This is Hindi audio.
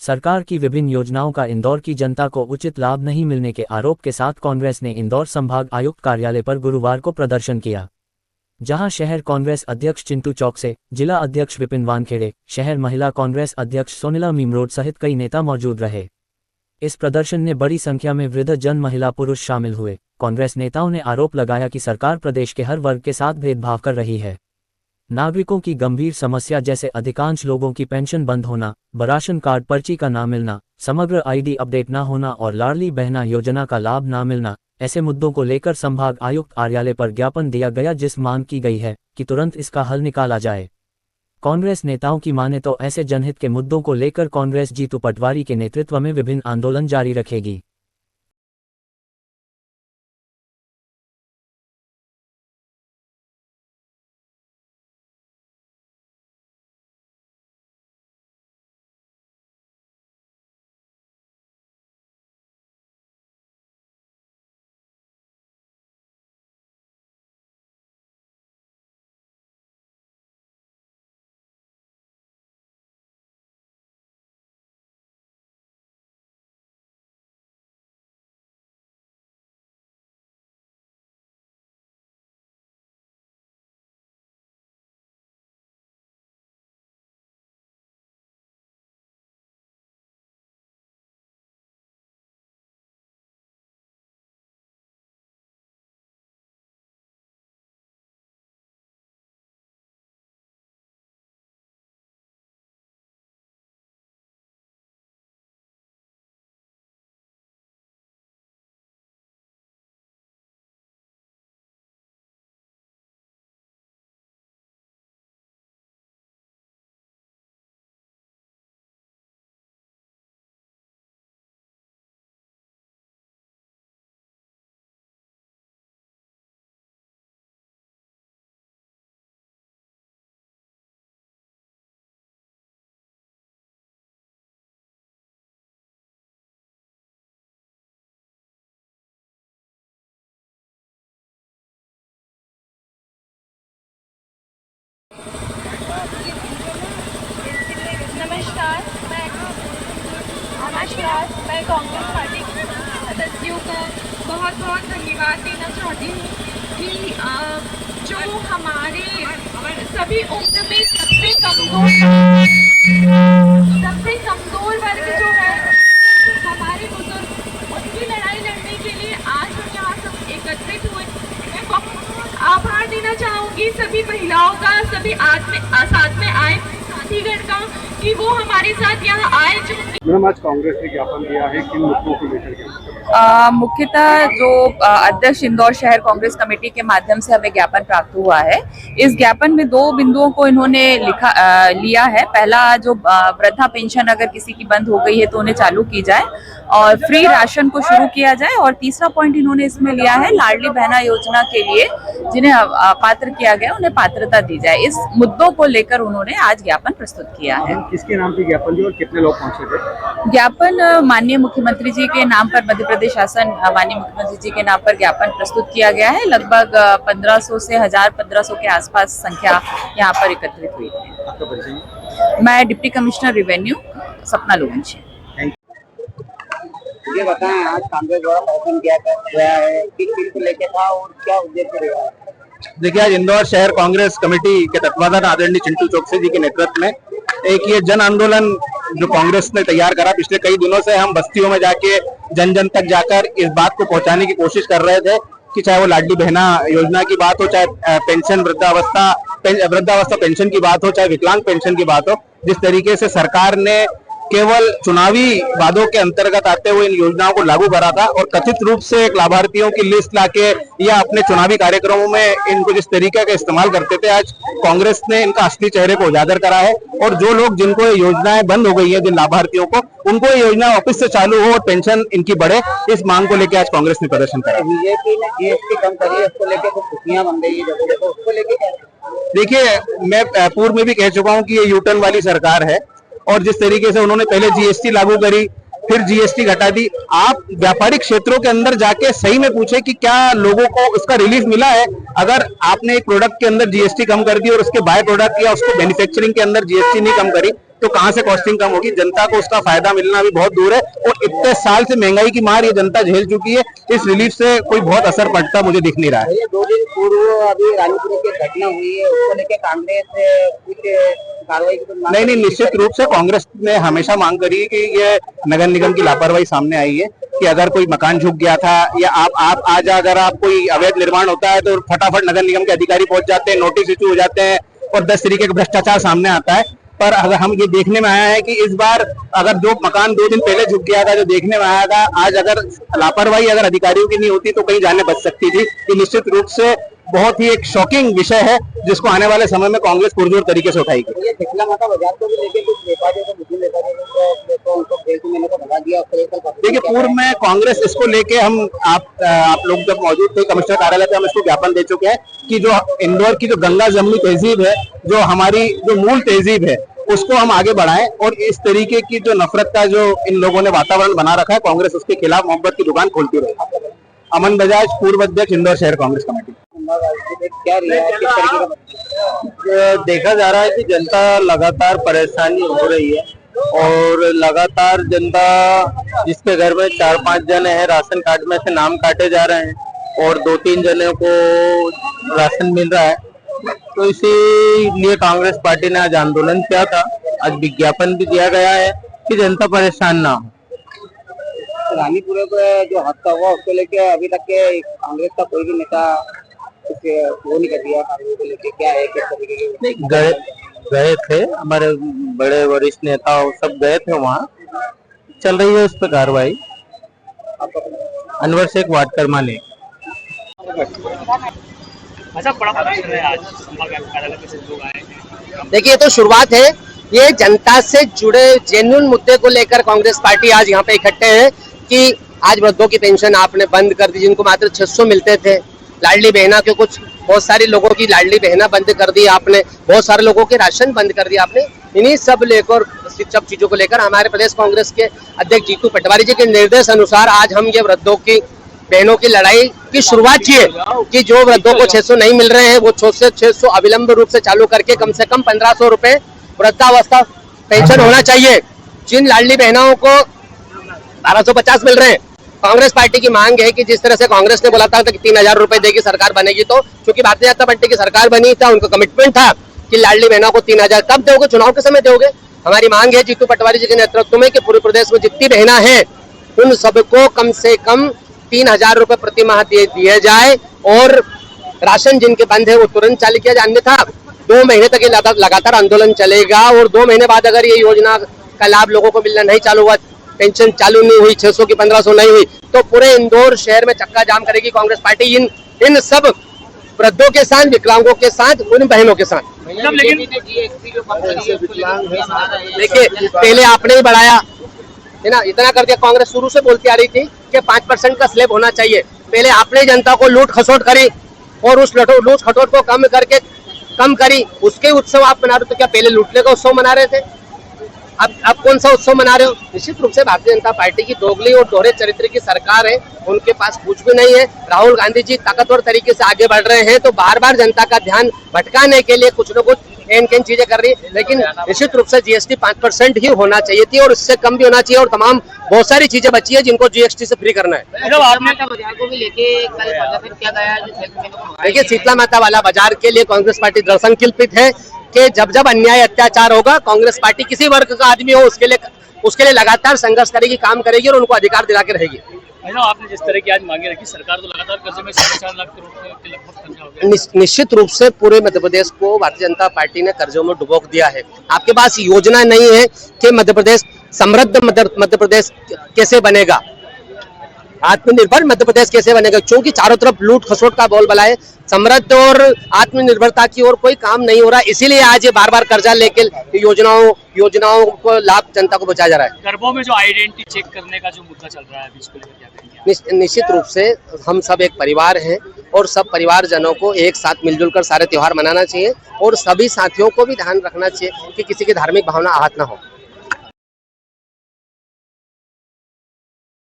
सरकार की विभिन्न योजनाओं का इंदौर की जनता को उचित लाभ नहीं मिलने के आरोप के साथ कांग्रेस ने इंदौर संभाग आयुक्त कार्यालय पर गुरुवार को प्रदर्शन किया, जहां शहर कांग्रेस अध्यक्ष चिंटू चौक से जिला अध्यक्ष विपिन वानखेड़े, शहर महिला कांग्रेस अध्यक्ष सोनिला मीमरोड सहित कई नेता मौजूद रहे। इस प्रदर्शन में बड़ी संख्या में वृद्ध जन, महिला, पुरुष शामिल हुए। कांग्रेस नेताओं ने आरोप लगाया कि सरकार प्रदेश के हर वर्ग के साथ भेदभाव कर रही है। नागरिकों की गंभीर समस्या जैसे अधिकांश लोगों की पेंशन बंद होना, राशन कार्ड पर्ची का ना मिलना, समग्र आईडी अपडेट ना होना और लाडली बहना योजना का लाभ ना मिलना, ऐसे मुद्दों को लेकर संभाग आयुक्त कार्यालय पर ज्ञापन दिया गया, जिस मांग की गई है कि तुरंत इसका हल निकाला जाए। कांग्रेस नेताओं की माने तो ऐसे जनहित के मुद्दों को लेकर कांग्रेस जीतू पटवारी के नेतृत्व में विभिन्न आंदोलन जारी रखेगी। नमस्कार, मैं कांग्रेस पार्टी के सदस्यों को बहुत बहुत धन्यवाद देना चाहती हूँ कि जो हमारे सभी उम्र में सबसे कमजोर वर्ग जो है हमारे बुजुर्ग, उनकी लड़ाई लड़ने के लिए आज हम यहाँ सब एकत्रित हुए। मैं बहुत आभार देना चाहूँगी सभी महिलाओं का, सभी साथ में आए साथीगण का कि वो हमारे साथ यहाँ आए। जो मैडम, आज कांग्रेस ने ज्ञापन दिया है, किन मुद्दों को लेकर? मुख्यतः जो अध्यक्ष इंदौर शहर कांग्रेस कमेटी के माध्यम से हमें ज्ञापन प्राप्त हुआ है। इस ज्ञापन में 2 बिंदुओं को इन्होंने लिया है। पहला, जो वृद्धा पेंशन अगर किसी की बंद हो गई है तो उन्हें चालू की जाए और फ्री राशन को शुरू किया जाए। और तीसरा पॉइंट इन्होंने इसमें लिया है, लाडली बहना योजना के लिए जिन्हें पात्र किया गया उन्हें पात्रता दी जाए। इस मुद्दों को लेकर उन्होंने आज ज्ञापन प्रस्तुत किया है। किसके नाम पे ज्ञापन दिया और कितने लोग पहुंचे थे? ज्ञापन माननीय मुख्यमंत्री जी के नाम पर, मध्य प्रदेश शासन माननीय मुख्यमंत्री जी के नाम पर ज्ञापन प्रस्तुत किया गया है। लगभग 1500 से 1500 के आसपास संख्या यहाँ पर एकत्रित हुई थी। आपका परिचय? मैं डिप्टी कमिश्नर रेवेन्यू सपना लोगंशी। ये बताएं, आज कांग्रेस द्वारा प्रदर्शन किया गया है, किस चीज को लेकर था और क्या उद्देश्य रहा? देखिए, आज इंदौर शहर कांग्रेस कमेटी के तत्वाधान आदरणीय चिंटू चौकसी जी के नेतृत्व में एक ये जन आंदोलन जो कांग्रेस ने तैयार करा, पिछले कई दिनों से हम बस्तियों में जाके जन जन तक जाकर इस बात को पहुंचाने की कोशिश कर रहे थे कि चाहे वो लाडली बहना योजना की बात हो, चाहे पेंशन वृद्धावस्था पेंशन की बात हो, चाहे विकलांग पेंशन की बात हो, जिस तरीके से सरकार ने केवल चुनावी वादों के अंतर्गत आते हुए इन योजनाओं को लागू करा था और कथित रूप से एक लाभार्थियों की लिस्ट लाके या अपने चुनावी कार्यक्रमों में इनको जिस तरीके का इस्तेमाल करते थे, आज कांग्रेस ने इनका असली चेहरे को उजागर करा है। और जो लोग जिनको ये योजनाएं बंद हो गई है, जिन लाभार्थियों को, उनको ये योजना वापस से चालू हो और पेंशन इनकी बढ़े, इस मांग को लेकर आज कांग्रेस ने प्रदर्शन करा। बीजेपी ने जीएसटी कम करी है, उसको लेकर कुछ खुशियां बन रही है, उसको लेकर? देखिए, मैं पूर्व में भी कह चुका हूँ कि ये यूटर्न वाली सरकार है और जिस तरीके से उन्होंने पहले जीएसटी लागू करी, फिर जीएसटी घटा दी। आप व्यापारिक क्षेत्रों के अंदर जाके सही में पूछे कि क्या लोगों को इसका रिलीफ मिला है। अगर आपने एक प्रोडक्ट के अंदर जीएसटी कम कर दी और उसके बाय प्रोडक्ट या उसको मैन्युफैक्चरिंग के अंदर जीएसटी नहीं कम करी, तो कहाँ से कॉस्टिंग कम होगी, जनता को उसका फायदा मिलना भी बहुत दूर है। और इतने साल से महंगाई की मार ये जनता झेल चुकी है, इस रिलीफ से कोई बहुत असर पड़ता मुझे दिख नहीं रहा है। ये 2 दिन पूर्व अभी रानीपुर की घटना हुई है, उसको लेकर कांग्रेस कुछ कार्रवाई की नहीं, निश्चित रूप से कांग्रेस ने हमेशा मांग करी है कि ये नगर निगम की लापरवाही सामने आई है कि अगर कोई मकान झुक गया था या आप आज अगर आप कोई अवैध निर्माण होता है तो फटाफट नगर निगम के अधिकारी पहुंच जाते हैं, नोटिस इशू हो जाते हैं और 10 तरीके का भ्रष्टाचार सामने आता है। पर अगर हम ये देखने में आया है कि इस बार अगर जो मकान 2 दिन पहले झुक गया था, जो देखने में आया था, आज अगर लापरवाही अगर अधिकारियों की नहीं होती तो कहीं जाने बच सकती थी। ये निश्चित रूप से बहुत ही एक शॉकिंग विषय है जिसको आने वाले समय में कांग्रेस पुरजोर तरीके से उठाएगी। ये शीतला माता बाजार को भी लेके कुछ व्यापारियों को, मुस्लिम व्यापारियों को उनको जेल में भगा दिया। देखिए, पूर्व में कांग्रेस इसको लेके हम आप लोग जब मौजूद थे कमिश्नर कार्यालय पे, हम इसको ज्ञापन दे चुके हैं कि जो इंदौर की जो गंगा जमुनी तहजीब है, जो हमारी जो मूल तहजीब है, उसको हम आगे बढ़ाएं। और इस तरीके की जो नफरत का जो इन लोगों ने वातावरण बना रखा है, कांग्रेस उसके खिलाफ मोहब्बत की दुकान खोलती रहे। अमन बजाज, पूर्व अध्यक्ष इंदौर शहर कांग्रेस कमेटी। क्या रिया है, किस तरीके का देखा जा रहा है कि जनता लगातार परेशानी हो रही है और लगातार जनता जिसके घर में 4-5 जने हैं, राशन कार्ड में से नाम काटे जा रहे हैं और 2-3 जने को राशन मिल रहा है। तो इसीलिए कांग्रेस पार्टी ने आज आंदोलन किया था। आज विज्ञापन भी दिया गया है कि जनता परेशान ना हो। रानीपुर में जो हादसा हुआ उसको लेके अभी तक के कांग्रेस का कोई भी नेता वो नहीं कर दिया, कार्रवाई को लेके क्या है, किस तरीके के गए थे हमारे बड़े वरिष्ठ नेता सब गए थे, वहाँ चल रही है उस पर कार्रवाई। अनवर शेख वार्ड कर्माली। अच्छा, बड़ा प्रदर्शन है आज संभाग कार्यालय में से लोग आए हैं। देखिए, तो शुरुआत है, ये जनता से जुड़े जेन्युइन मुद्दे को लेकर कांग्रेस पार्टी आज यहाँ पे इकट्ठे हैं कि आज वृद्धों की पेंशन आपने बंद कर दी, जिनको मात्र 600 मिलते थे। लाडली बहना के कुछ बहुत सारे लोगों की लाडली बहना बंद कर दी आपने, बहुत सारे लोगों के राशन बंद कर दिया आपने। इन्हीं सब लेकर सब चीजों को लेकर हमारे प्रदेश कांग्रेस के अध्यक्ष जीतू पटवारी जी के निर्देश अनुसार आज हम ये वृद्धों की बहनों की लड़ाई की शुरुआत की है कि जो वृद्धों को 600 नहीं मिल रहे हैं वो 600 अविलंब रूप से चालू करके कम से कम 1500 रुपए वृद्धावस्था पेंशन होना चाहिए। जिन लाडली बहनों को 1250 मिल रहे हैं, कांग्रेस पार्टी की मांग है कि जिस तरह से कांग्रेस ने बोला था कि 3000 रुपए देगी सरकार बनेगी, तो चूंकि भारतीय जनता पार्टी की सरकार बनी था, उनका कमिटमेंट था कि लाडली बहनों को 3000 कब दोगे, चुनाव के समय दोगे। हमारी मांग है जीतू पटवारी जी के नेतृत्व में कि पूरे प्रदेश में जितनी बहना है उन सबको कम से कम 3000 रुपए प्रति माह दिए जाए और राशन जिनके बंद है वो तुरंत चालू किया जाए। अन्यथा 2 महीने तक ये लगातार आंदोलन चलेगा और 2 महीने बाद अगर ये योजना का लाभ लोगों को मिलना नहीं चालू हुआ, पेंशन चालू नहीं हुई, 600 की 1500 नहीं हुई, तो पूरे इंदौर शहर में चक्का जाम करेगी कांग्रेस पार्टी इन सब वृद्धों के साथ, विकलांगों के साथ, उन बहनों के साथ। देखिए, पहले आपने ही बढ़ाया है ना, इतना कर दिया। कांग्रेस शुरू से बोलती आ रही थी कि 5% का स्लैब होना चाहिए। पहले आपने जनता को लूट खसोट करी और उस लूट खसोट को कम करी, उसके उत्सव आप मना रहे हो। तो क्या पहले लूटने का उत्सव मना रहे थे? अब कौन सा उत्सव मना रहे हो? निश्चित रूप से भारतीय जनता पार्टी की दोगली और दोहरे चरित्र की सरकार है, उनके पास कुछ भी नहीं है। राहुल गांधी जी ताकतवर तरीके से आगे बढ़ रहे हैं, तो बार बार जनता का ध्यान भटकाने के लिए कुछ न कुछ एन चीजें कर रही है। लेकिन निश्चित रूप से जीएसटी 5% ही होना चाहिए थी और इससे कम भी होना चाहिए, और तमाम बहुत सारी चीजें बची है जिनको जीएसटी से फ्री करना है। देखिए, शीतला माता वाला बाजार के लिए कांग्रेस पार्टी दृढ़ संकल्पित है कि जब जब अन्याय अत्याचार होगा, कांग्रेस पार्टी किसी वर्ग का आदमी हो उसके लिए लगातार संघर्ष करेगी, काम करेगी और उनको अधिकार दिला के रहेगी। आपने जिस तरह की आज मांगे रखी, सरकार तो लगातार कर्जे में 4.5 लाख करोड़ के लगभग कर्जा हो गया। निश्चित रूप से पूरे मध्य प्रदेश को भारतीय जनता पार्टी ने कर्जों में डुबोक दिया है। आपके पास योजना नहीं है कि मध्य प्रदेश समृद्ध मध्य प्रदेश कैसे बनेगा, आत्मनिर्भर मध्य प्रदेश कैसे बनेगा, क्योंकि चारों तरफ लूट खसोट का बोलबाला है। समृद्ध और आत्मनिर्भरता की ओर कोई काम नहीं हो रहा, इसीलिए आज ये बार बार कर्जा लेके योजनाओं को लाभ जनता को बचाया जा रहा है। गरबों में जो आइडेंटिटी चेक करने का जो मुद्दा चल रहा है, इसको लेकर क्या कहेंगे? निश्चित रूप से हम सब एक परिवार हैं और सब परिवारजनों को एक साथ मिलजुल कर सारे त्योहार मनाना चाहिए और सभी साथियों को भी ध्यान रखना चाहिए कि किसी की धार्मिक भावना आहत ना हो।